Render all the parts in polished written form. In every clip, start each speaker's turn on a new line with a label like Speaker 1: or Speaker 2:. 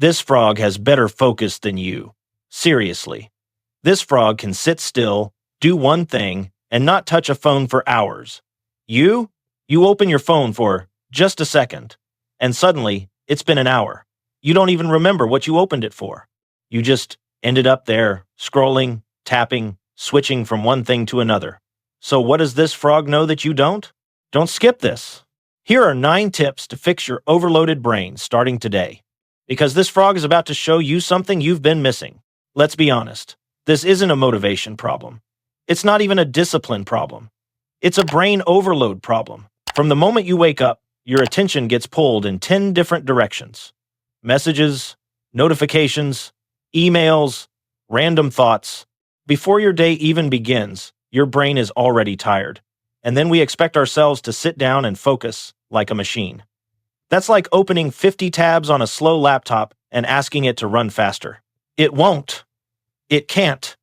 Speaker 1: This frog has better focus than you. Seriously. This frog can sit still, do one thing, and not touch a phone for hours. You open your phone for just a second, and suddenly it's been an hour. You don't even remember what you opened it for. You just ended up there, scrolling, tapping, switching from one thing to another. So what does this frog know that you don't? Don't skip this. Here are 9 tips to fix your overloaded brain starting today. Because this frog is about to show you something you've been missing. Let's be honest. This isn't a motivation problem. It's not even a discipline problem. It's a brain overload problem. From the moment you wake up, your attention gets pulled in 10 different directions. Messages, notifications, emails, random thoughts. Before your day even begins, your brain is already tired. And then we expect ourselves to sit down and focus like a machine. That's like opening 50 tabs on a slow laptop and asking it to run faster. It won't. It can't.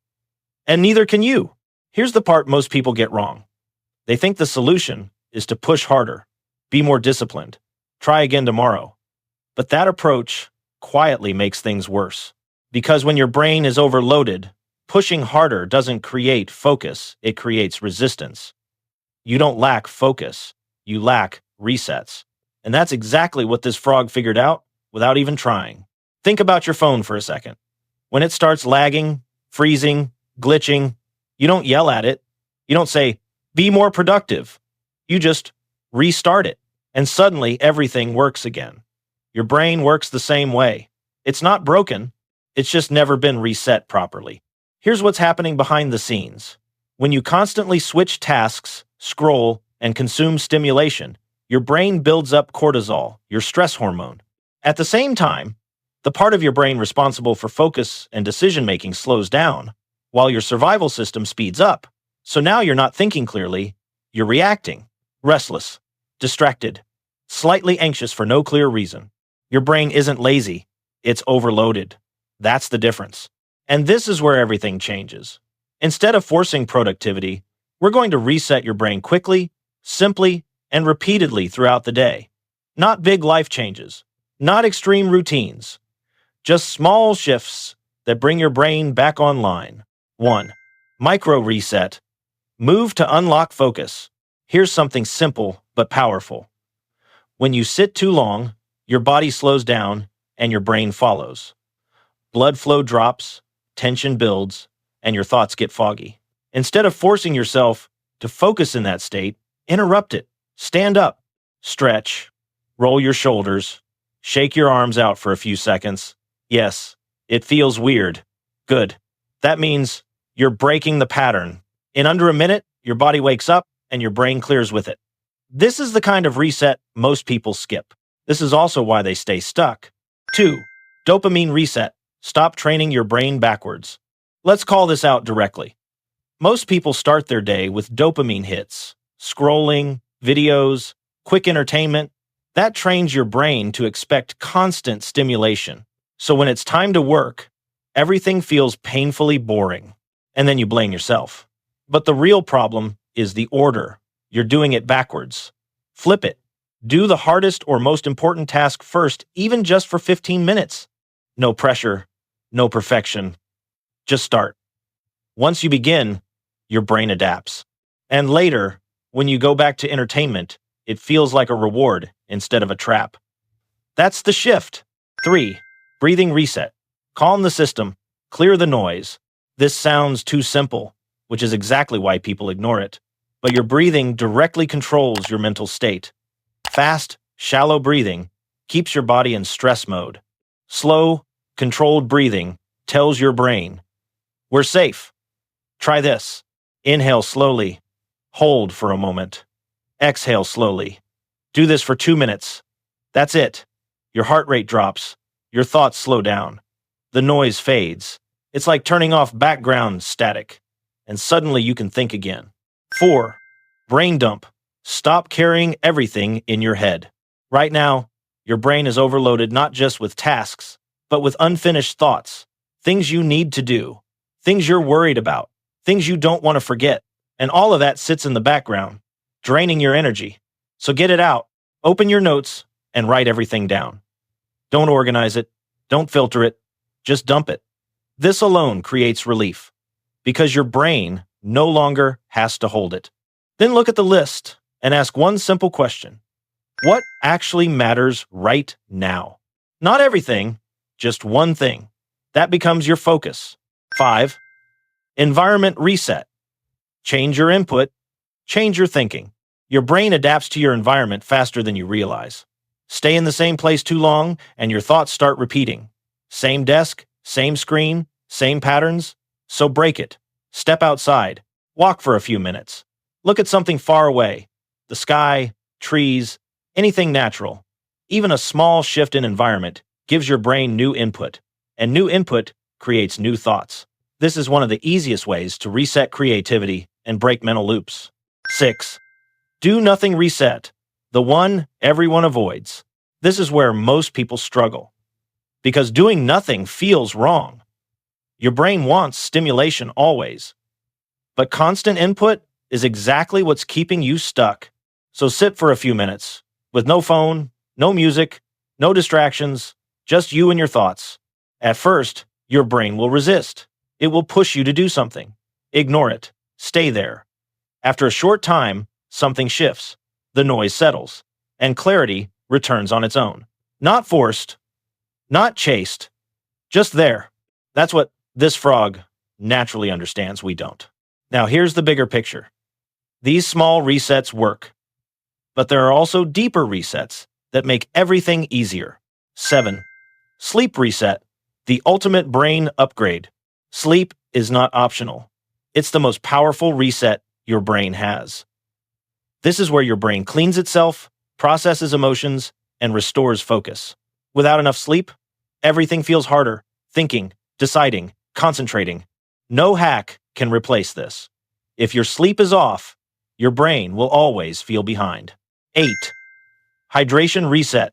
Speaker 1: And neither can you. Here's the part most people get wrong. They think the solution is to push harder, be more disciplined, try again tomorrow. But that approach quietly makes things worse. Because when your brain is overloaded, pushing harder doesn't create focus, it creates resistance. You don't lack focus, you lack resets. And that's exactly what this frog figured out without even trying. Think about your phone for a second. When it starts lagging, freezing, glitching, you don't yell at it. You don't say, "Be more productive." You just restart it, and suddenly everything works again. Your brain works the same way. It's not broken, it's just never been reset properly. Here's what's happening behind the scenes. When you constantly switch tasks, scroll, and consume stimulation, your brain builds up cortisol, your stress hormone. At the same time, the part of your brain responsible for focus and decision-making slows down, while your survival system speeds up. So now you're not thinking clearly, you're reacting. Restless, distracted, slightly anxious for no clear reason. Your brain isn't lazy, it's overloaded. That's the difference. And this is where everything changes. Instead of forcing productivity, we're going to reset your brain quickly, simply, and repeatedly throughout the day. Not big life changes, not extreme routines, just small shifts that bring your brain back online. 1. Micro reset. Move to unlock focus. Here's something simple but powerful. When you sit too long, your body slows down and your brain follows. Blood flow drops, tension builds, and your thoughts get foggy. Instead of forcing yourself to focus in that state, interrupt it. Stand up, stretch, roll your shoulders, shake your arms out for a few seconds. Yes, it feels weird. Good. That means you're breaking the pattern. In under a minute, your body wakes up and your brain clears with it. This is the kind of reset most people skip. This is also why they stay stuck. 2. Dopamine reset. Stop training your brain backwards. Let's call this out directly. Most people start their day with dopamine hits, scrolling, videos, quick entertainment. That trains your brain to expect constant stimulation. So when it's time to work, everything feels painfully boring. And then you blame yourself. But the real problem is the order. You're doing it backwards. Flip it. Do the hardest or most important task first, even just for 15 minutes. No pressure, no perfection. Just start. Once you begin, your brain adapts. And later, when you go back to entertainment, it feels like a reward instead of a trap. That's the shift. 3. Breathing reset. Calm the system. Clear the noise. This sounds too simple, which is exactly why people ignore it. But your breathing directly controls your mental state. Fast, shallow breathing keeps your body in stress mode. Slow, controlled breathing tells your brain, "We're safe." Try this. Inhale slowly. Hold for a moment. Exhale slowly. Do this for 2 minutes. That's it. Your heart rate drops. Your thoughts slow down. The noise fades. It's like turning off background static. And suddenly you can think again. 4. Brain dump. Stop carrying everything in your head. Right now, your brain is overloaded not just with tasks, but with unfinished thoughts. Things you need to do. Things you're worried about. Things you don't want to forget. And all of that sits in the background, draining your energy. So get it out. Open your notes and write everything down. Don't organize it. Don't filter it, just dump it. This alone creates relief because your brain no longer has to hold it. Then look at the list and ask one simple question. What actually matters right now? Not everything, just one thing. That becomes your focus. 5. Environment reset. Change your input, change your thinking. Your brain adapts to your environment faster than you realize. Stay in the same place too long, and your thoughts start repeating. Same desk, same screen, same patterns. So break it. Step outside. Walk for a few minutes. Look at something far away. The sky, trees, anything natural. Even a small shift in environment gives your brain new input, and new input creates new thoughts. This is one of the easiest ways to reset creativity and break mental loops. 6. Do nothing reset. The one everyone avoids. This is where most people struggle. Because doing nothing feels wrong. Your brain wants stimulation always. But constant input is exactly what's keeping you stuck. So sit for a few minutes, with no phone, no music, no distractions, just you and your thoughts. At first, your brain will resist. It will push you to do something. Ignore it. Stay there. After a short time, something shifts. The noise settles, and clarity returns on its own. Not forced, not chased, just there. That's what this frog naturally understands. We don't. Now here's the bigger picture. These small resets work, but there are also deeper resets that make everything easier. 7. Sleep reset, the ultimate brain upgrade. Sleep is not optional. It's the most powerful reset your brain has. This is where your brain cleans itself, processes emotions, and restores focus. Without enough sleep, everything feels harder. Thinking, deciding, concentrating. No hack can replace this. If your sleep is off, your brain will always feel behind. 8. Hydration reset.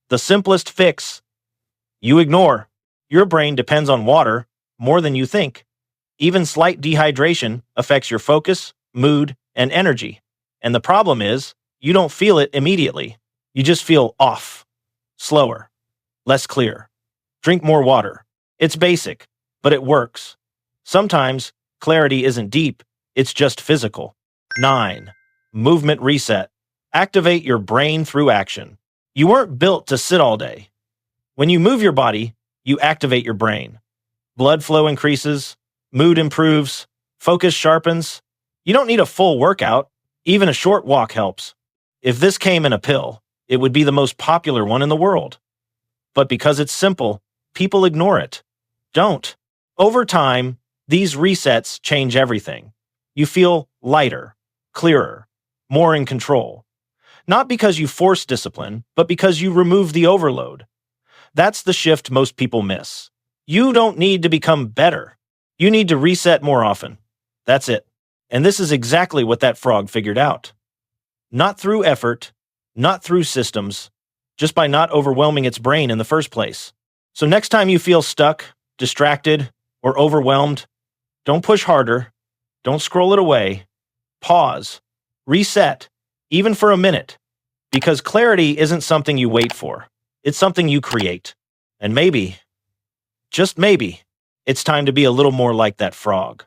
Speaker 1: The simplest fix you ignore. Your brain depends on water more than you think. Even slight dehydration affects your focus, mood, and energy. And the problem is, you don't feel it immediately. You just feel off, slower, less clear. Drink more water. It's basic, but it works. Sometimes clarity isn't deep, it's just physical. 9. Movement reset. Activate your brain through action. You weren't built to sit all day. When you move your body, you activate your brain. Blood flow increases, mood improves, focus sharpens. You don't need a full workout. Even a short walk helps. If this came in a pill, it would be the most popular one in the world. But because it's simple, people ignore it. Don't. Over time, these resets change everything. You feel lighter, clearer, more in control. Not because you force discipline, but because you remove the overload. That's the shift most people miss. You don't need to become better. You need to reset more often. That's it. And this is exactly what that frog figured out. Not through effort, not through systems, just by not overwhelming its brain in the first place. So next time you feel stuck, distracted, or overwhelmed, don't push harder, don't scroll it away, pause, reset, even for a minute, because clarity isn't something you wait for, it's something you create. And maybe, just maybe, it's time to be a little more like that frog.